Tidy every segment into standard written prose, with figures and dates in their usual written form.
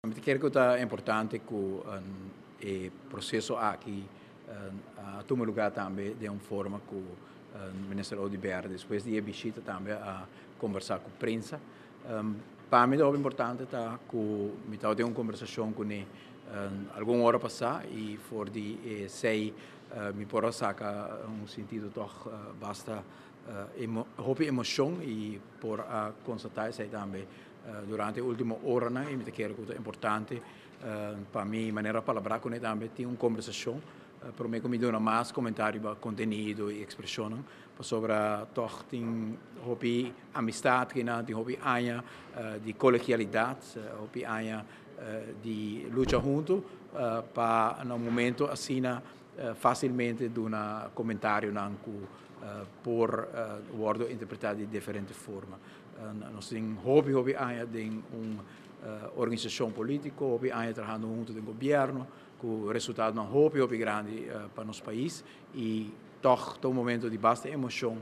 Creio que é importante que o processo aqui tome lugar também de uma forma que o ministro Odiber, depois de visita também a conversar com a imprensa. Para mim é importante que me tenha uma conversação com ele alguma hora passar e for de sei me por sacar um sentido toch basta emoção e por constatar sei também durante a última hora, né, e que é importante para mim, maneira palavra com ele também, tem uma conversação, para mim, me dá mais comentário sobre conteúdo e expressão, sobre toch tem hobby amistade, que não tem hobby aia de colegialidade, hobby aia de luta junto, para no momento assim facilmente dar um comentário não por word interpretado de diferente forma. Nós temos hobby de uma organização política, hobby trabalhando junto com o governo, com o resultado não hobby grande para nosso país e toch um momento de bastante emoção,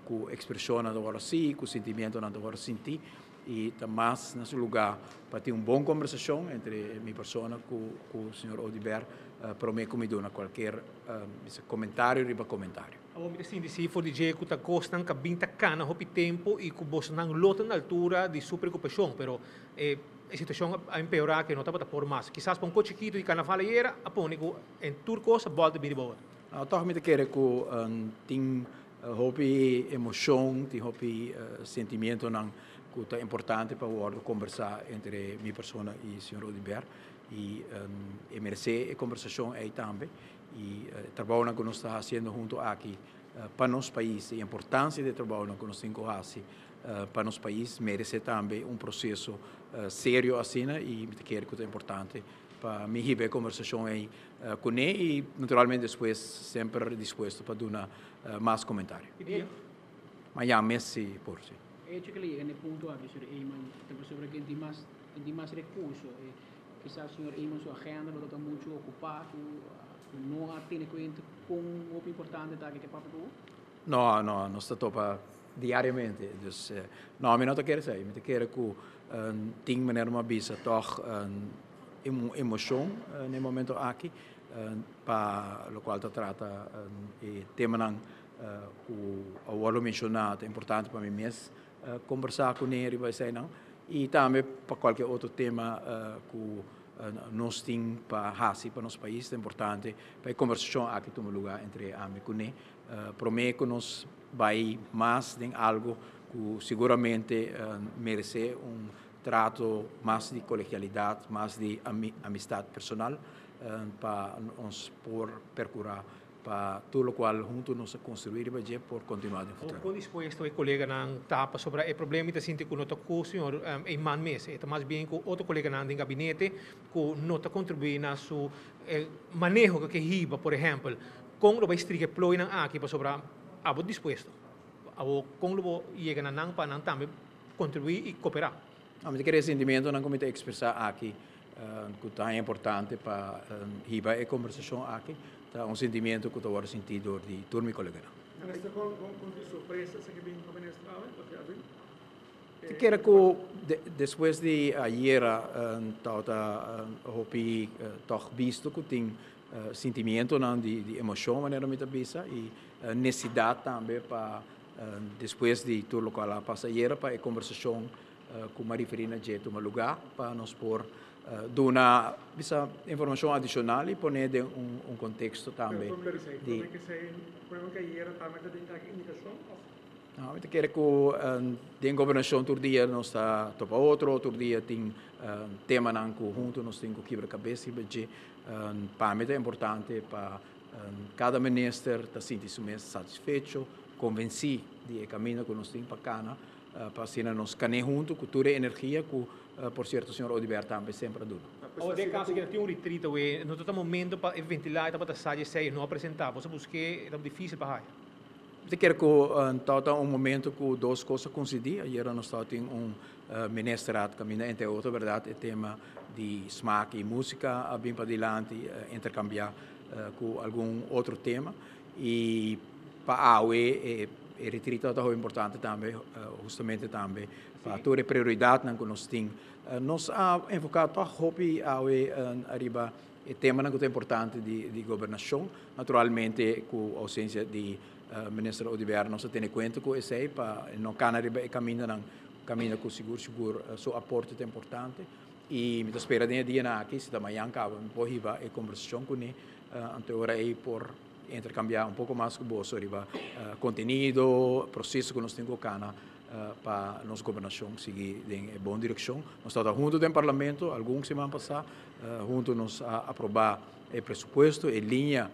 com a expressão não agora sim, com o sentimento não agora sentir e também nesse lugar para ter uma boa conversação entre minha pessoa com o senhor Odiber, para mim como dona qualquer comentário riba comentário. Vamos dizer assim, for dizer que está gostando que binta cana hopi tempo e que você não lota na altura de sua preocupação, pero a situação a empeorar que não está para por mais. Quizás para um coche chiquito de carnaval era, apônico em turcos a volta bem de boa. Toch me querer que tem hobby emoção, tem hobby sentimento não que é importante para o conversar entre minha pessoa e o senhor Odiber e merecer a conversação aí também e trabalho que nós estamos fazendo junto aqui para nosso país, a importância do trabalho que nós temos que para nosso país merece também um processo sério assim e me quero que é importante para me receber a conversação aí com ele e naturalmente depois sempre disposto para dar mais comentário. Mas já messi por si. Hecho que le punto aqui sobre Eiman, sobre que tem mais recursos. Quizás o senhor Eiman sua agenda não está muito ocupado, não tem conta com o importante que é para o Não, nós estamos diariamente. Dus, não, eu não quero dizer, eu quero que tem maneira uma bisa toch emoção no momento aqui, para o qual está trata o tema não o valor mencionado é importante para mim mesmo conversar com ele vai ser não e também para qualquer outro tema que nós temos para nosso país é importante para a conversação aqui toma lugar entre a e com ele prometo que nós vai mais em algo que seguramente merece trato mais de colegialidade mais de amistade personal para nós por percorrer para tudo o qual juntos nós construir por continuar no futuro. Como disposto o colega não tapa sobre o problema que sinto que não toca o senhor em man mês, é mais bem com outro colega não tem gabinete que não está contribuindo na seu manejo que riba, por exemplo, como vai estrigar ploy não aqui para sobre a vos disposto, a vos como chega na não para não também contribuir e cooperar. A mim queria sentimento não como te expressar aqui que é importante para riba a conversação aqui. Tá sentimento que eu sentido de turma e colega. Esta com surpresa se que vem para mestrado, porque quero que depois de ayer hopi toch visto que tem sentimento não de emoção maneira muito bisa e necessidade também para depois de tudo o que ela passa ayer para a conversação com Maria Ferina de tomar lugar para nós por dar informação adicional e pôr em contexto também. Não, eu quero que a governação todo dia não está topa outro dia tem tema não junto nós temos que quebra-cabeça e para mim é importante para cada ministro está sentindo satisfeito, convencido de caminho que nós temos para cá, para assim nós canem junto, cultura e energia que por certo o senhor Odiber também sempre dura. Ou de caso que tem retreat we no todo momento para ventilar para passar sei não apresentar, você busque é difícil para eu quero que está momento que duas coisas coincidir. Ayer nós estamos ministrado caminho entre outro verdade, o tema de smaak e música, a bem para adiante intercambiar com algum outro tema e para a AUE retreat é importante também, justamente também para toda a prioridade que nós temos nós enfocado toch hobby arriba e tema muito importante de governação, naturalmente com a ausência de ministro Odiver, nós temos em conta com esse para não canariba e caminha com seguro seu aporte é importante e me espera de dia aqui se também acaba porriba e conversação com ele ante ora aí por intercambiar pouco mais com você riba conteúdo, processo que nós temos cana para nossa governação seguir em boa direção. Nós estamos juntos no Parlamento, algumas semanas passadas, juntos nós aprovar o pressuposto em linha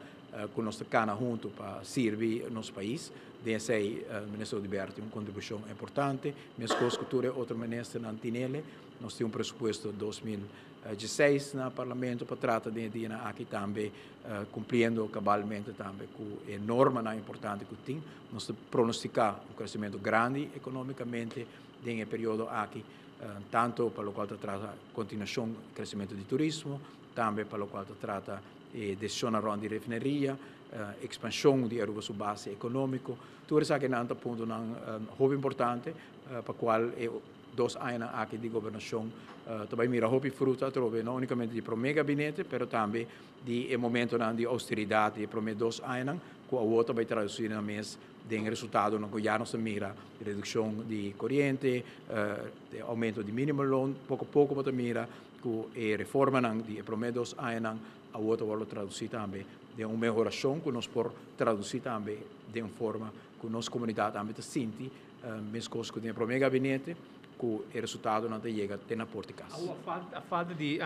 com nossa cana junto para servir nosso país. Desse aí, o ministro Odiver tem uma contribuição importante. Minhas cultura, outro ministro Nantinele, nós temos um pressuposto 2016 no Parlamento para tratar de dia aqui também, cumprindo cabalmente também com a norma importante que tem. Nós pronosticar um crescimento grande economicamente nesse período aqui, tanto para o qual trata continuação do crescimento do turismo, também para o qual trata decisão around de refineria, expansão de Aruba su base econômico. Tudo isso aqui é um ponto muito importante para o qual dois anos aqui de governação também mira hopi fruta trove não unicamente de promê gabinete, mas também de momento de austeridade de promê 2 anos com a outra vai traduzir na mês de resultado no que já não se mira de redução de corrente, de aumento de mínimo loan, pouco a pouco para mira com a reforma de promê 2 anos a outra vai traduzir também de uma melhoração que nós por traduzir também de uma forma que nossa comunidade também se sente mesmo coisas que tem promê gabinete que o resultado não chega até na porta de casa. A falta de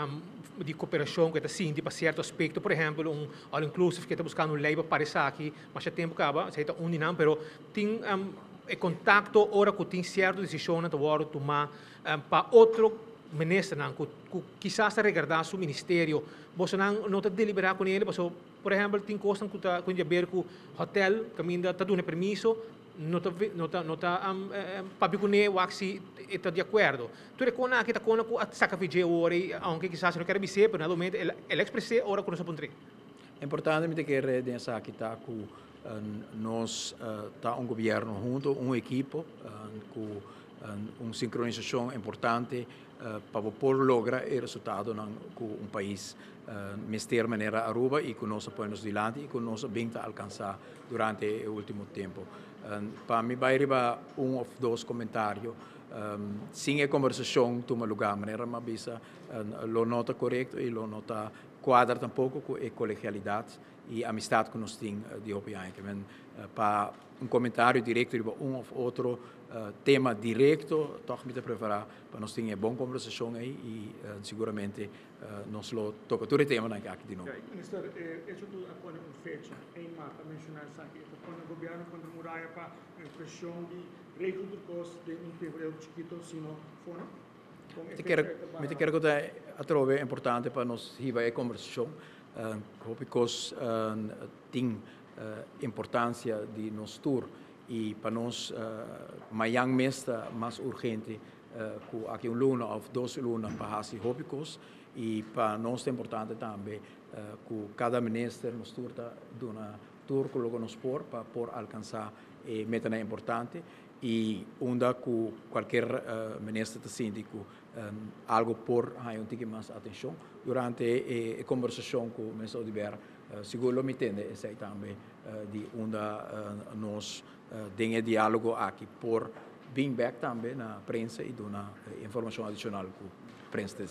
cooperação que está sentindo para certo aspecto, por exemplo, all-inclusive que está buscando lei para aparecer aqui, mas já tempo acaba, se está não, mas tem contato ora que tem certa decisão na hora de tomar para outro ministro, que quizás está regardando seu ministério, você não está deliberar com ele, por exemplo, tem coisas que está com o hotel, que ainda está dando permisso, não está para com ele, se está de acordo. Tu reconhece que está com a sacrifício ora, aunque quizás não quer dizer, mas normalmente ele expressa ora com nossa pontre. É importante que pensar que está com nós está governo junto, equipo com uma sincronização importante para poder lograr o resultado com país de maneira Aruba e com nossa apoios de lado e com nossa bem alcançar durante o último tempo. Para mim vai arribar ou dois comentários. Sem a conversação toma lugar, maneira uma bisa lo nota correto e lo nota quadra tampouco com a colegialidade e amistade que nós temos de OPI. Para comentário direto de ou outro tema direto, toch me preparar para nós ter uma boa conversação aí e seguramente nós lo toca todo o tema aqui de novo. Minister, isso tu apone fecha em mata mencionar aqui, apone o governo contra muralha para pressão de recursos custos de fevereiro chiquito, sino fora. Me quero que a trove é importante para nós riba a conversação, porque tem importância de nós tour e para nós amanhã mesta mais urgente com aqui luna ou 2 lunas para fazer hópicos e para nós é importante também que cada ministro nos turta dona tour que logo nos para alcançar meta importante e onde que qualquer ministro te síndico algo por hay mais atenção durante a conversação com o ministro Odiver seguro me entende esse também de onde nós tem diálogo aqui por being back também na prensa e dar informação adicional com a prensa.